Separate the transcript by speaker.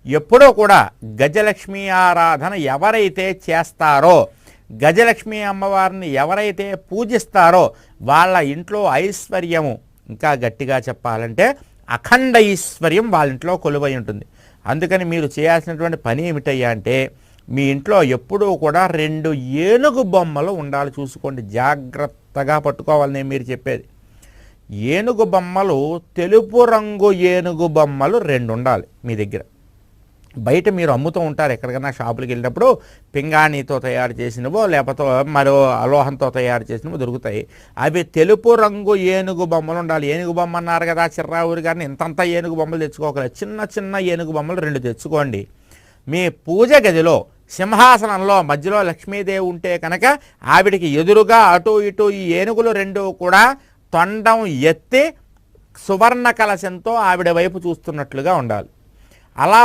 Speaker 1: ఎప్పుడూ కూడా గజలక్ష్మీ ఆరాధన ఎవరైతే చేస్తారో, గజలక్ష్మీ అమ్మవారిని ఎవరైతే పూజిస్తారో వాళ్ళ ఇంట్లో ఐశ్వర్యము, ఇంకా గట్టిగా చెప్పాలంటే అఖండ ఐశ్వర్యం వాళ్ళ ఇంట్లో కొలువై ఉంటుంది. అందుకని మీరు చేయాల్సినటువంటి పని ఏమిటయ్యా అంటే, మీ ఇంట్లో ఎప్పుడూ కూడా 2 ఏనుగు బొమ్మలు ఉండాలి. చూసుకోండి, జాగ్రత్తగా పట్టుకోవాలి నేను మీరు చెప్పేది. ఏనుగు బొమ్మలు, తెలుపు రంగు ఏనుగు బొమ్మలు 2 ఉండాలి మీ దగ్గర. బయట మీరు అమ్ముతూ ఉంటారు ఎక్కడికైనా షాపులకు వెళ్ళినప్పుడు, పింగాణితో తయారు చేసినవో లేకపోతే మరో అలోహంతో తయారు చేసినవో దొరుకుతాయి. అవి తెలుపు రంగు ఏనుగు బొమ్మలు ఉండాలి. ఏనుగు బొమ్మ అన్నారు కదా చిర్రావురి గారిని, ఇంతంత ఏనుగు బొమ్మలు తెచ్చుకోగలరు. చిన్న చిన్న ఏనుగు బొమ్మలు 2 తెచ్చుకోండి. మీ పూజ గదిలో సింహాసనంలో మధ్యలో లక్ష్మీదేవి ఉంటే కనుక ఆవిడికి ఎదురుగా అటు ఇటు ఈ ఏనుగులు 2 కూడా తొండం ఎత్తి సువర్ణ కలశంతో ఆవిడ వైపు చూస్తున్నట్లుగా ఉండాలి. అలా